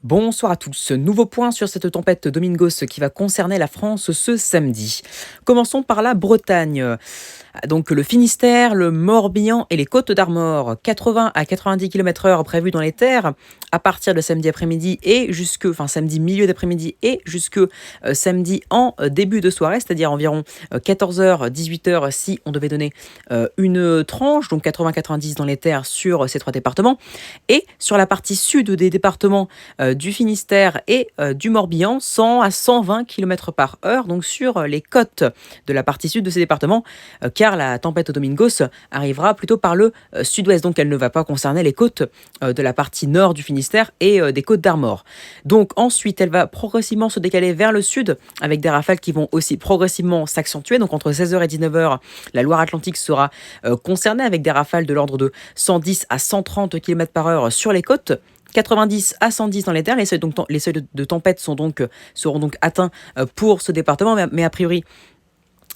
Bonsoir à tous. Nouveau point sur cette tempête Domingos qui va concerner la France ce samedi. Commençons par la Bretagne. Donc le Finistère, le Morbihan et les Côtes d'Armor. 80 à 90 km/h prévus dans les terres à partir de samedi après-midi et samedi milieu d'après-midi et jusque samedi en début de soirée, c'est-à-dire environ 14h, 18h si on devait donner une tranche, donc 80-90 dans les terres sur ces trois départements. Et sur la partie sud des départements du Finistère et du Morbihan, 100 à 120 km/h, donc sur les côtes de la partie sud de ces départements, car la tempête Domingos arrivera plutôt par le sud-ouest, donc elle ne va pas concerner les côtes de la partie nord du Finistère et des Côtes d'Armor. Donc ensuite, elle va progressivement se décaler vers le sud, avec des rafales qui vont aussi progressivement s'accentuer, donc entre 16h et 19h, la Loire-Atlantique sera concernée avec des rafales de l'ordre de 110 à 130 km/h sur les côtes, 90 à 110 dans les terres. Les seuils de tempête seront donc atteints pour ce département, mais a priori,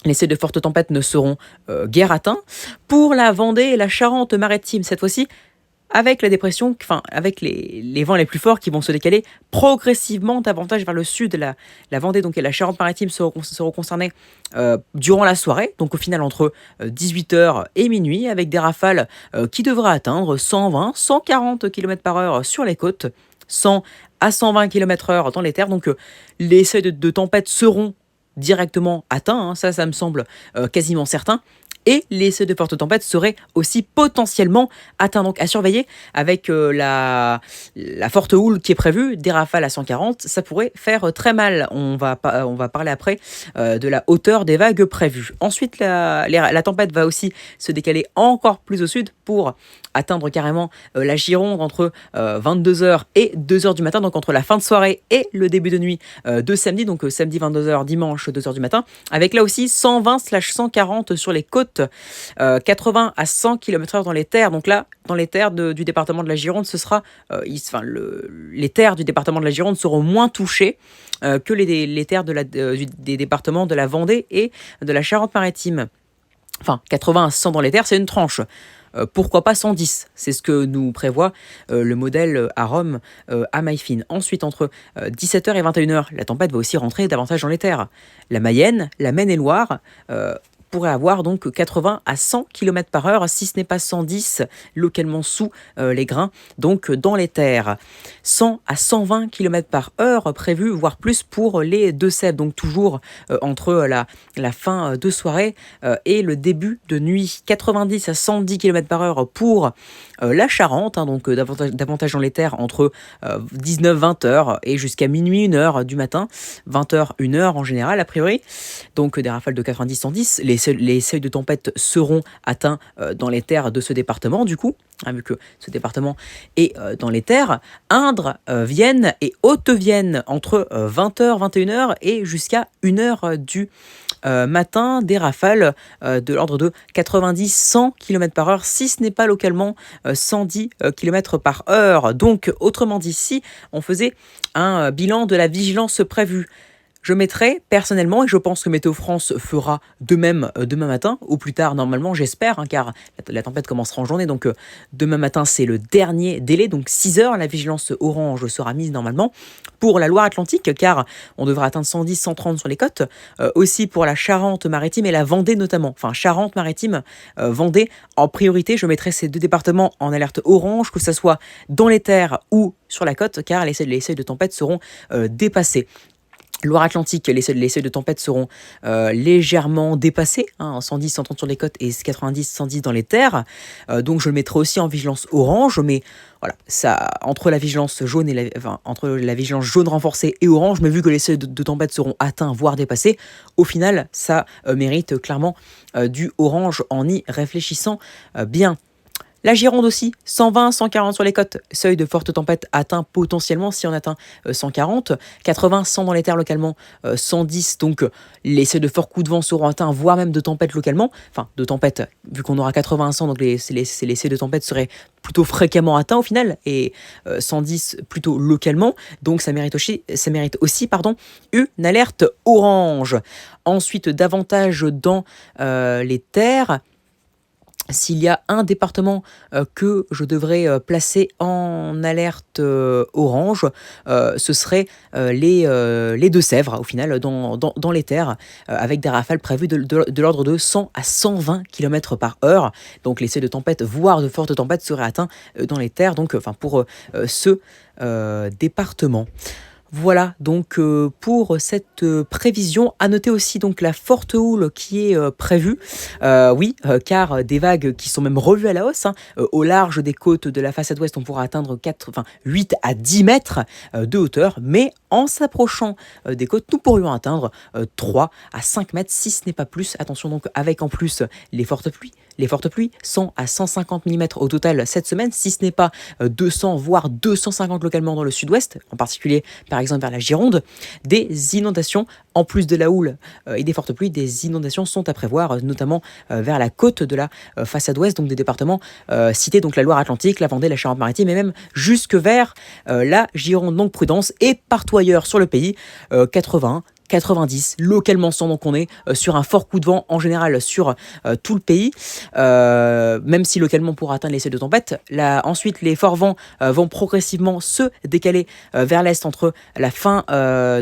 les seuils de forte tempête ne seront guère atteints. Pour la Vendée et la Charente-Maritime, cette fois-ci, avec la dépression, avec les vents les plus forts qui vont se décaler progressivement davantage vers le sud. La Vendée donc, et la Charente-Maritime seront concernées durant la soirée, donc au final entre 18h et minuit, avec des rafales qui devraient atteindre 120-140 km/h sur les côtes, 100 à 120 km/h dans les terres. Donc les seuils de tempête seront directement atteints, hein, ça me semble quasiment certain. Et les seuils de forte tempête seraient aussi potentiellement atteints. Donc à surveiller avec la forte houle qui est prévue, des rafales à 140, ça pourrait faire très mal. On va parler après de la hauteur des vagues prévues. Ensuite, la tempête va aussi se décaler encore plus au sud pour atteindre carrément la Gironde entre 22h et 2h du matin, donc entre la fin de soirée et le début de nuit de samedi, donc samedi 22h, dimanche 2h du matin, avec là aussi 120/140 sur les côtes, 80 à 100 km/h dans les terres. Donc là, dans les terres du département de la Gironde, ce sera, les terres du département de la Gironde seront moins touchées que les terres des départements de la Vendée et de la Charente-Maritime. Enfin, 80 à 100 dans les terres, c'est une tranche. Pourquoi pas 110? C'est ce que nous prévoit le modèle à Rome à Maillefine. Ensuite, entre 17h et 21h, la tempête va aussi rentrer davantage dans les terres. La Mayenne, la Maine-et-Loire pourrait avoir donc 80 à 100 km/h, si ce n'est pas 110, localement sous les grains, donc dans les terres. 100 à 120 km/h prévu, voire plus pour les Deux-Sèvres, donc toujours entre la fin de soirée et le début de nuit. 90 à 110 km/h pour la Charente, hein, donc davantage dans les terres entre 19-20h et jusqu'à minuit 1h du matin, 20h 1h en général a priori, donc des rafales de 90-110. Les seuils de tempête seront atteints dans les terres de ce département du coup, hein, vu que ce département est dans les terres. Indre, Vienne et Haute-Vienne entre 20h 21h et jusqu'à 1h du matin, des rafales de l'ordre de 90-100 km/h, si ce n'est pas localement 110 km/h. Donc, autrement dit, si on faisait un bilan de la vigilance prévue, je mettrais personnellement, et je pense que Météo France fera de même demain matin, ou plus tard normalement, j'espère, hein, car la tempête commencera en journée, donc demain matin c'est le dernier délai, donc 6h, la vigilance orange sera mise normalement pour la Loire-Atlantique, car on devra atteindre 110-130 sur les côtes, aussi pour la Charente-Maritime et la Vendée notamment, enfin Charente-Maritime, Vendée, en priorité, je mettrai ces deux départements en alerte orange, que ce soit dans les terres ou sur la côte, car les seuils de tempête seront dépassés. Loire-Atlantique, les seuils de tempête seront légèrement dépassés, hein, 110-130 sur les côtes et 90-110 dans les terres. Donc je le mettrai aussi en vigilance orange, mais voilà, ça, entre la vigilance jaune entre la vigilance jaune renforcée et orange, mais vu que les seuils de tempête seront atteints, voire dépassés, au final, ça mérite clairement du orange en y réfléchissant bien. La Gironde aussi, 120-140 sur les côtes, seuil de forte tempête atteint potentiellement si on atteint 140, 80-100 dans les terres localement, 110, donc les seuils de fort coup de vent seront atteints, voire même de tempête localement, enfin de tempête, vu qu'on aura 80-100, donc les seuils de tempête seraient plutôt fréquemment atteints au final, et 110 plutôt localement, donc ça mérite aussi une alerte orange. Ensuite, davantage dans les terres, S'il y a un département que je devrais placer en alerte orange, ce serait les Deux-Sèvres, au final, dans les terres, avec des rafales prévues de l'ordre de 100 à 120 km par heure. Donc les seuils de tempête, voire de fortes tempêtes, seraient atteints dans les terres, donc pour ce département. Voilà donc pour cette prévision. À noter aussi donc la forte houle qui est prévue. Oui, car des vagues qui sont même revues à la hausse, hein. Au large des côtes de la façade ouest, on pourra atteindre 8 à 10 mètres de hauteur, mais en s'approchant des côtes, nous pourrions atteindre 3 à 5 mètres, si ce n'est pas plus. Attention donc, avec en plus les fortes pluies. Les fortes pluies, 100 à 150 mm au total cette semaine, si ce n'est pas 200 voire 250 localement dans le sud-ouest, en particulier par exemple vers la Gironde. Des inondations, en plus de la houle et des fortes pluies, des inondations sont à prévoir, notamment vers la côte de la façade ouest, donc des départements cités, donc la Loire-Atlantique, la Vendée, la Charente-Maritime et même jusque vers la Gironde. Donc prudence, et partout ailleurs sur le pays, 80, 90, localement, sans donc on est sur un fort coup de vent en général sur tout le pays, même si localement pour atteindre les seuils de tempête. Ensuite, les forts vents vont progressivement se décaler vers l'est entre la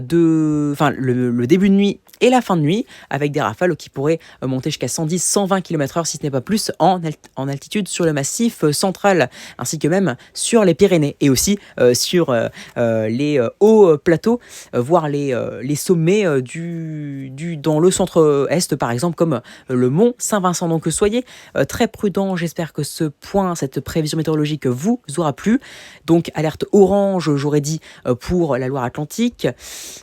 le début de nuit et la fin de nuit, avec des rafales qui pourraient monter jusqu'à 110-120 km/h, si ce n'est pas plus, en altitude sur le massif central, ainsi que même sur les Pyrénées, et aussi sur les hauts plateaux, voire les sommets dans le centre-est, par exemple, comme le mont Saint-Vincent. Donc soyez très prudents. J'espère que cette prévision météorologique vous aura plu. Donc alerte orange, j'aurais dit, pour la Loire-Atlantique,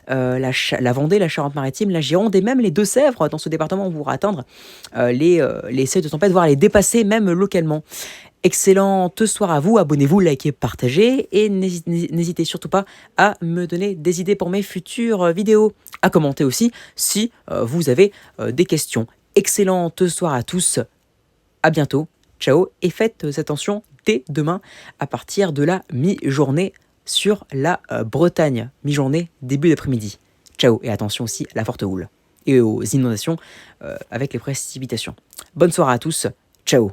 la Vendée, la Charente-Maritime, la Gironde et même les Deux-Sèvres. Dans ce département, on pourra atteindre les seuils de tempête, voire les dépasser même localement. Excellente soirée à vous, abonnez-vous, likez, partagez et n'hésitez surtout pas à me donner des idées pour mes futures vidéos, à commenter aussi si vous avez des questions. Excellente soirée à tous, à bientôt, ciao, et faites attention dès demain à partir de la mi-journée sur la Bretagne, mi-journée, début d'après-midi. Ciao, et attention aussi à la forte houle et aux inondations avec les précipitations. Bonne soirée à tous, ciao.